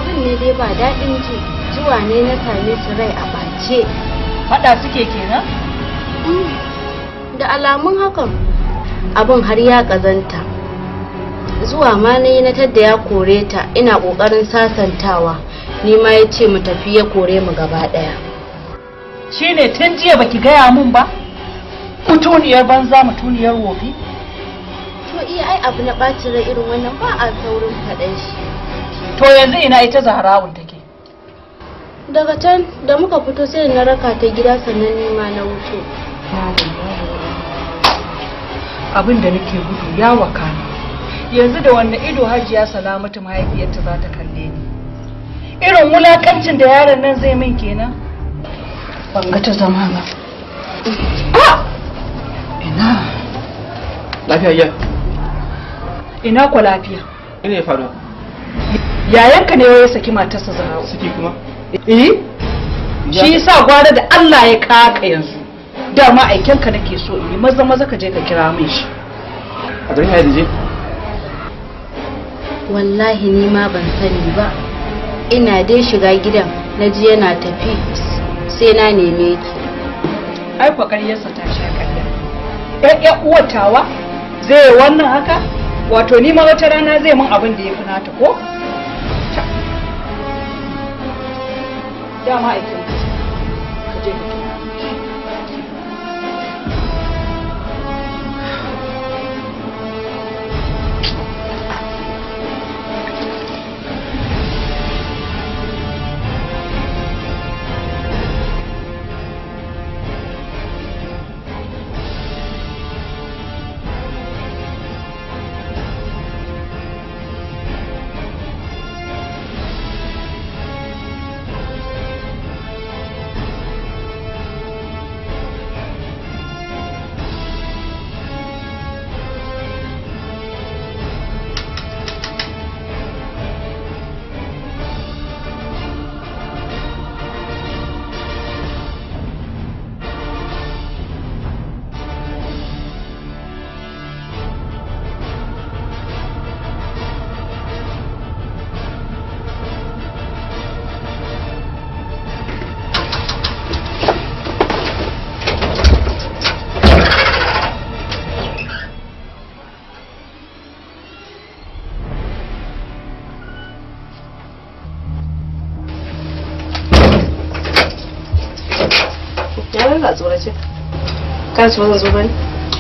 Abin ne dai ba daɗin ji. Zuwa ne na same su rai a ɓace. Faɗa suke kenan? Da alamun hakan. Abin har ya ƙazanta. Zuwa ma na yi na tadda ya kore ta ina ƙoƙarin sasantawa. Ni ma ya ce mu tafi ya kore mu gaba ɗaya. Shi ne tun jiya baki gaya mun ba? Mutuniyar banza mutuniyar wofi? To iya ai abu na ɓacin rai irin wannan ba a saurin faɗan shi. To yanzu ina ita Zahra'un take? Daga can da muka fito sai na raka ta gida sannan ni ma na wuce. Abin da nake gudu ya wakana. Yanzu da wanda ido Hajiya Salamatu mahaifiyarta za ta kalle ni. Irin wulakancin da yaron nan zai min kenan. Ban ga ta zama ba. Ina. Lafiya ya. Ina ko lafiya. Ina ya faru. Yayanka ne ya saki matarsa Zahra'u. Saki kuma? Shi yasa gwada da Allah ya kaka yanzu. Dama aikenka nake so in yi maza ka je ka kira min shi. A garin ya je? Wallahi ni ma ban sani ba. Ina dai shiga gidan na ji yana tafi sai na neme ki. Ai kokariyarsa ta sha ƙarya. Ƴan uwatawa zai yi wannan haka? Wato ni ma wata rana zai mun abin da ya fi nata ko? Dama aikenka ka je ka kira. Ka tsorace. Ka ci zan zo bane?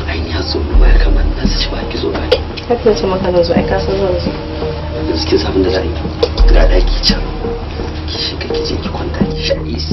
Ai ya zo na wayar kamar na ci ba ki zo ba. Haka ce maka zan zo ai ka san zan zo. Yanzu kin sabon da za a yi. Ga daki can. Ki shiga ki je ki kwanta ki sha AC.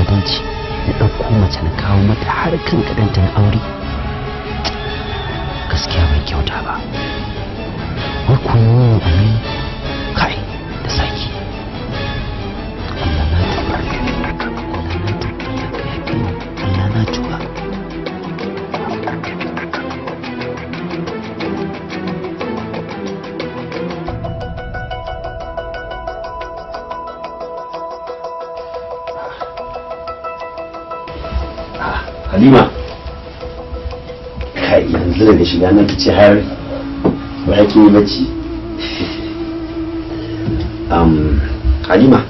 adalci na ɗauko mace na kawo mata har kan kadanta na aure? Gaskiya bai kyauta ba. Wai kuwa abin kai da saki. Allah na tuba. Halima, kai yanzu daga shiga na kici har ba ki yi bacci. Halima,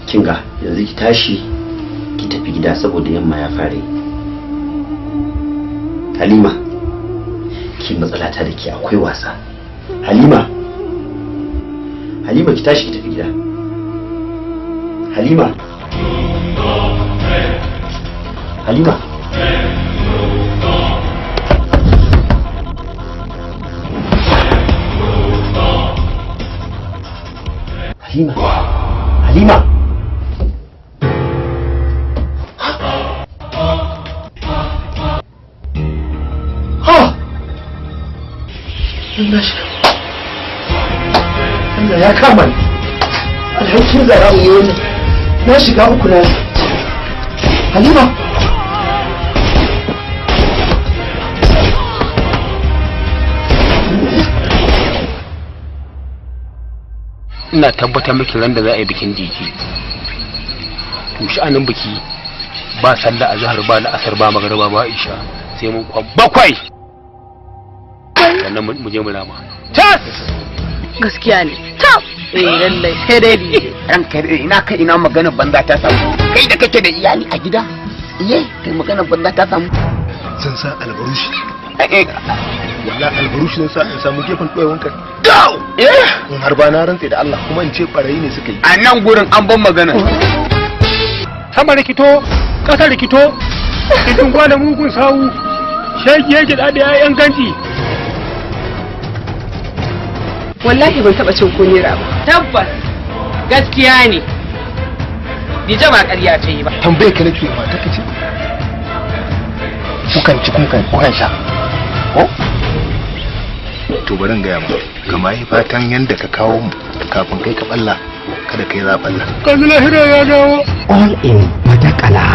kinga yanzu ki tashi ki tafi gida saboda yamma ya fare. Halima, ki matsala ta da ke akwai wasa. Halima, Halima ki tashi ki tafi gida. Halima. Halima. Halima. Halima. Ha! Allah ya kama ni. Alhakin zara ne wannan. Na shiga uku na. Halima. ina tabbatar miki ran da za a yi bikin jiki to sha'anin biki ba sallah azhar ba na asar ba magariba ba isha sai mun kwan bakwai sannan mu je mu rama tas gaskiya ne tas lallai sai dai ranka ina kai ina magana banza ta samu kai da kake da iyali a gida kai magana banza ta samu zan sa albarushi wallahi albarushi zan sa in samu gefen ɗoyewanka go in har ba na rantse da Allah kuma in ce barayi ne suka yi a nan gurin an ban magana sama rikito ƙasa rikito cikin gwana mugun sawu sheki yake da yayan ganti wallahi ban taba cin kunira ba tabbas gaskiya ne Dije ba ƙarya ta yi ba tambaye ka nake ba take ce kukan ci kukan sha ko to bari in gaya ma kama yi fatan yanda ka kawo mu kafin kai ka balla kada kai za balla kaji lahira ya dawo all in Madakala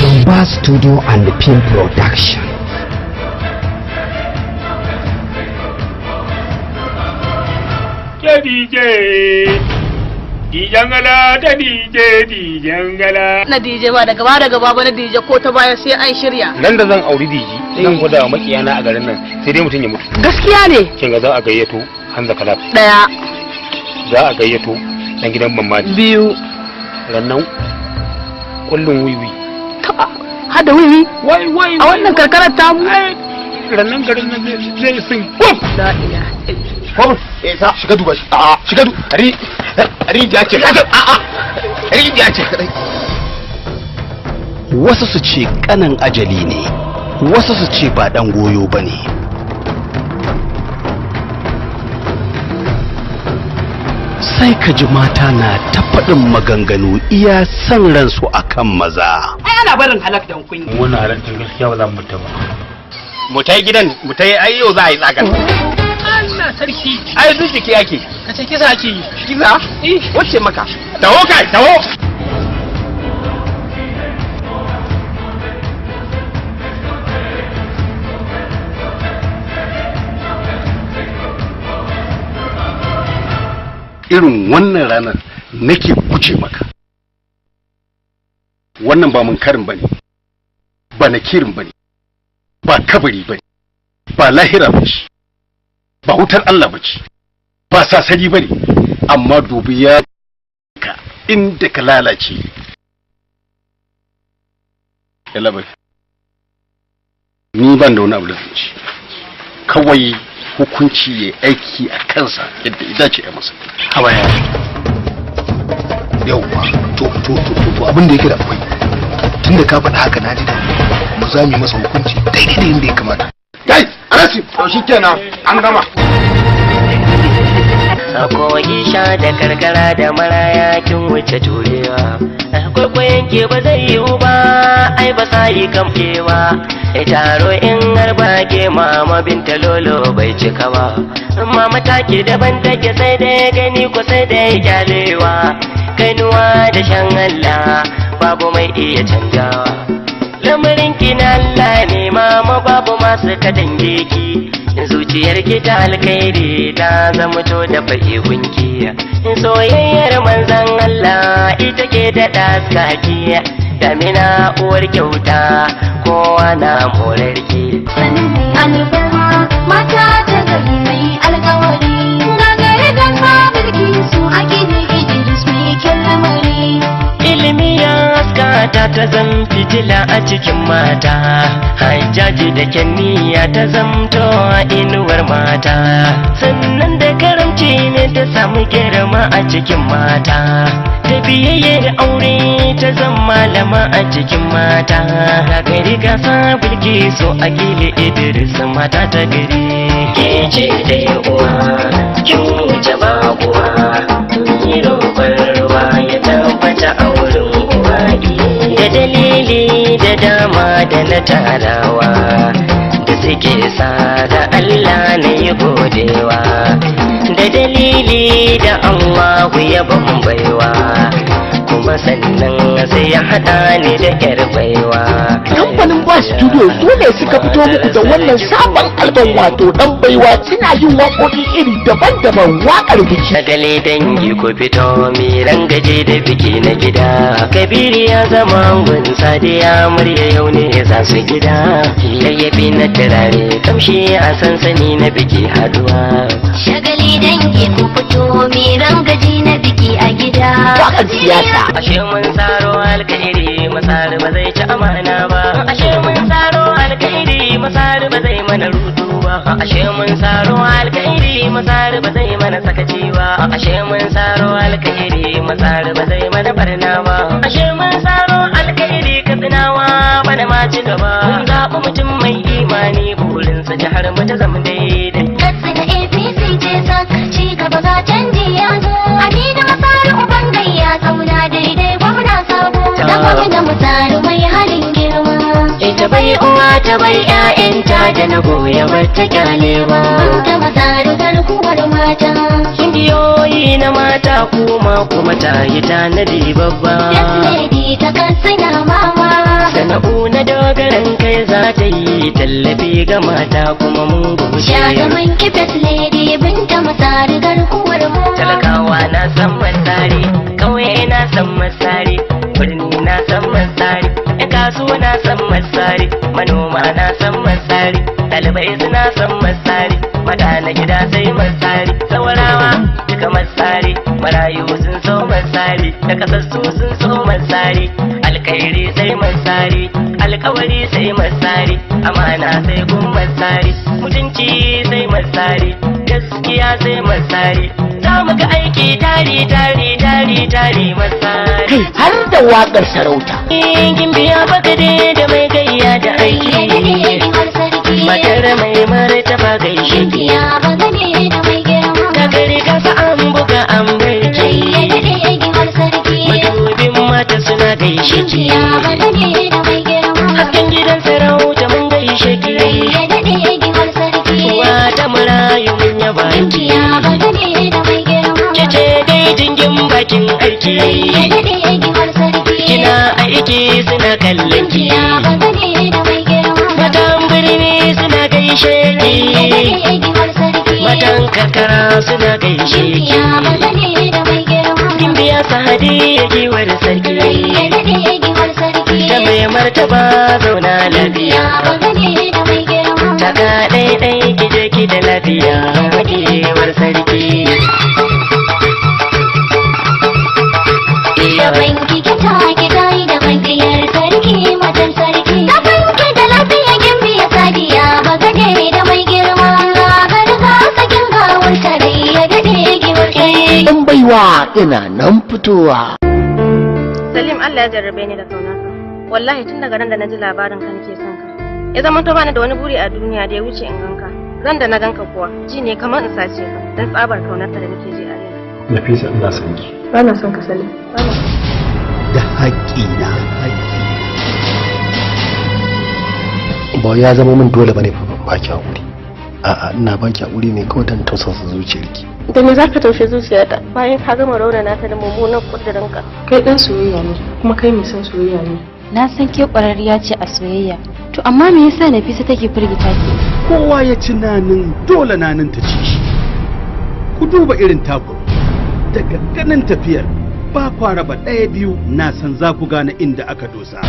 Lumba Studio and Film Production. Dijangala da dijangala. Na dije ba da gaba ba na dije ko ta baya sai an shirya. Nan da zan auri diji zan gwada wa makiyana a garin nan sai dai mutum ya mutu. Gaskiya ne. Kin ga za a gayyato Hanza Kalaf. Daya. Za a gayyato dan gidan Mamadi. Biyu. Rannan kullun wiwi. Hada wiwi? Wai. A wannan karkarar tamu. Rannan garin nan zai sun. La ilaha Kwabin, shiga duba shi. Shiga duba. Rijiya ce kadai. Rijiya ce kadai. Wasu su ce kanan ajali ne, wasu su ce ba dan goyo ba ne. Sai ka ji mata na ta faɗin maganganu iya san ransu akan maza. Ai ana barin halak dan kunya. Wannan halak din gaskiya ba za mu mutu ba. Mu tai gidan, mu tai ai yau za a yi tsakan. Allah sarki. Ai duk jiki yake. Kace kisa ake yi. Kisa? Wacce maka? Taho kai, taho. Irin wannan ranar nake guje maka. Wannan ba mun karin bane. Ba nakirin bane. Ba kabari bane. Ba lahira bace. Ba wutar Allah bace. Ba sasari bane. Amma dubi ya ka inda ka lalace. Yalla bai. Ni ban da wani abu da zan ci. Kawai hukunci ya aiki a kansa yadda ya dace a masa. Habaya. Yauwa to abin da yake da akwai tunda ka faɗa haka na ji da mu za mu yi masa hukunci daidai da yadda ya kamata. Kai, Arasi, to shikenan an gama. a koyi sha da karkara da maraya kin wuce turewa kwaikwayon ke ba zai yiwu ba ai ba sa yi kamfewa taro in har ba ke mama binta lolo bai cika ba mama take daban take sai dai gani ko sai dai kyalewa kainuwa da shan Allah babu mai iya canjawa lamarin ki na Allah ne mama babu masu katange ki zuciyar ki ta alkhairi ta zama to da fa'i gunki soyayyar manzon Allah ita ke da daskaki damina uwar kyauta kowa na morar ki alfarma mata ta gari mai alkawari gagare ganga mulki su ake ne idris mai kyan lamari ilimi ya haskata ta zan fitila a cikin mata hajjaji da kyanniya ta zamto inuwar mata sannan da karamci ne ta samu girma a cikin mata da biyayyar aure ta zan malama a cikin mata gagari gasa bilki so a gile idris mata ta gari ke ce da uwa kin wuce babuwa yi roƙon ruwa ya tabbata a wurin uwa da dalili da dama da na tarawa da suke sa da Allah na yi godewa da dalili da Allahu ya bambaiwa kuma sannan sai ya hada ni da yar baiwa kamfanin ba studio su ne suka fito muku da wannan sabon album wato dan baiwa suna yin waƙoƙi iri daban-daban waƙar biki shagale dangi ko fito mi rangaje da biki na gida kabiri ya zama gun sadiya murya yau ne za su gida yayyafi na turare kamshi a sansani na biki haduwa shagali dangi ku fito mi rangaji na biki a gida waƙar siyasa ashe mun tsaro alkairi masari ba zai ci amana ba ashe mun tsaro alkairi masari ba zai mana rudu ba ashe mun tsaro alkairi masari ba zai mana sakaci ba ashe mun tsaro alkairi masari ba zai mana barna ba ashe mun tsaro alkairi katsinawa bana ma ci gaba mun zaɓi mutum mai imani burinsa jihar mu ta zama daidai katsina apc ce sak ci gaba ga canji ya zo amina masari uban gayya kauna daidai gwamna sabo da gwamna masari mai halin girma ita bai uwa ta bai ƴaƴanta da na goya bata kyalewa da masari garkuwar mata kungiyoyi na mata kuma ta yi tanadi babba lady ta katsina mama sana'u na dogaran kai za ta yi tallafi ga mata kuma mun gode shagaban kifet lady binta masari garkuwar mu talakawa na san masari kauye na san masari birni na san masari ƴan kasuwa na san masari manoma na san masari ɗalibai suna san masari mata na gida sai masari saurawa duka masari marayu sun so masari da kasassu sun so masari alkairi sai masari alkawari sai masari amana sai gun masari mutunci sai masari gaskiya sai masari za mu ga aiki tari masari kai har da waƙar sarauta kin biya bagade da mai gayya da aiki matar mai martaba gaishe ki da gari kasa an buga an barke madubin mata suna gaishe ki hasken gidan sarauta mun gaishe ki uwa ta marayu mun yaba ki kece dai jingin bakin aiki kina aiki suna kallon ki matan birni suna gaishe ki matan karkara suna gaishe ki kin biya sahadi ya giwar sarki ta mai martaba zauna lafiya ta ga ɗaiɗai kije ki da lafiya giwar sarki Daban kike ta gida da magiyar sarki matan sarki daban ki da lafiya gimbi ya sadiya bagade da mai girma garga sakin gawar tare ya dade giwar kai dan baiwa ina nan fitowa Salim Allah ya jarrabe ni da kaunarka wallahi tun daga ran da naji labarin ka nake son ka ya zama to bani da wani buri a duniya da ya wuce in ganka Ran da na ganka kuwa ji ne kamar in sace ka dan tsabar kaunarka da nake ji a raina. Nafisa ina son ki. Ba na son ka sani. Da haƙƙina. Ba ya zama min dole bane fa ba ki hakuri. A'a ina ba ki hakuri ne kawai dan tausasa zuciyarki. Da me zaka taushe zuciyarta bayan ka gama raunana ta da mummunan kudirinka? Kai dan soyayya ne kuma kai mai son soyayya ne. Na san ke ƙwararriya ce a soyayya. To amma me yasa Nafisa take firgita ki? Kowa ya ci nanin dole nanin ta ci shi. Ku duba irin taku. Daga ganin tafiyar ba kwa raba ɗaya biyu na san za ku gane inda aka dosa.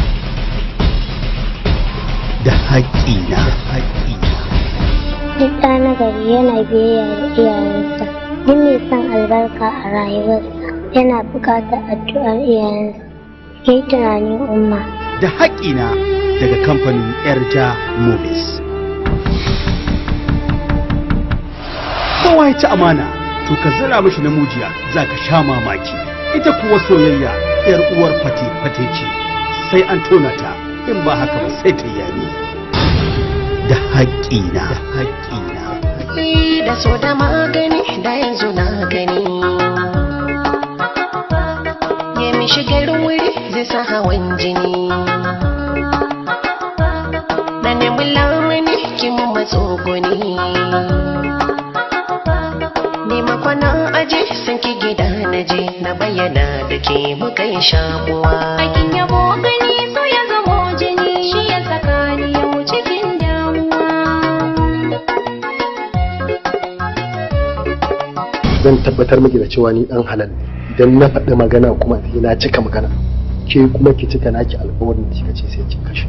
Da haƙƙina. Duk ɗa na gari yana biyayya da iyayensa. Duk mai son albarka a rayuwarsa yana buƙatar addu'ar iyayensa. Yi tunanin umma. Da haƙƙina daga kamfanin Erja Movies. Kowa ya ci amana, to ka zira mishi na mujiya za ka sha mamaki. Ita kuwa soyayya 'yar uwar fate ce, sai an tona ta, in ba haka ba sai ta yami. Da haƙƙina. Da so da magani da yanzu na gani. Ya mi shigar wuri zai sa hawan jini. Na nemi lamuni kin matso goni. Ni makwana aje san ki gida na je na bayyana da ke muka yi shakuwa. Akin yabo gani so ya zamo jini shi ya saka ni yau cikin damuwa. Zan tabbatar miki da cewa ni dan halal ne. Idan na faɗi magana kuma sai na cika magana. Ke kuma ki cika naki alƙawarin da kika ce sai kin kashe.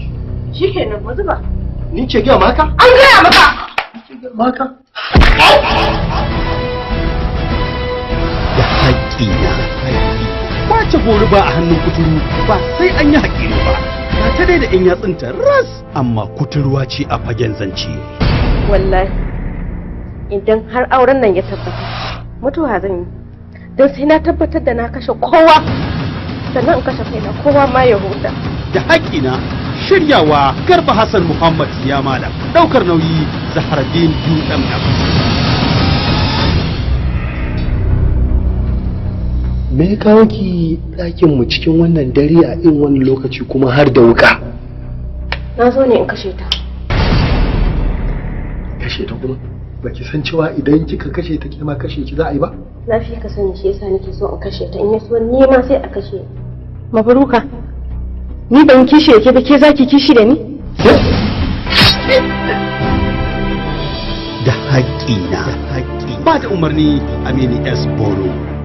Shikenan mu zuba. Ni ce ga maka? An gaya maka. Maka. Da haƙƙina. Kwace gori ba a hannun kuturu ba sai an yi haƙƙini ba. Ba ta dai da in yatsunta ras amma kuturwa ce a fagen zance. Wallahi idan har auren nan ya tabbata mutuwa zan yi. Don sai na tabbatar da na kashe kowa sannan in kashe kaina kowa ma ya huta. Da haƙƙina shiryawa Garba Hassan Muhammad ya malam ɗaukar nauyi Zaharaddin UMM. Me ya kawo ki ɗakin mu cikin wannan dare a irin wani lokaci kuma har da wuka? Na zo ne in kashe ta. Kashe ta kuma? Baki san cewa idan kika kashe ta kima kashe ki za a yi ba? Na fi ka sani shi yasa nake so in kashe ta in yaso ni ma sai a kashe. Mabruka. Ni ban kishi yake ba ke zaki kishi da ni? Da haƙƙina. Ba da umarni Aminu S. Boro.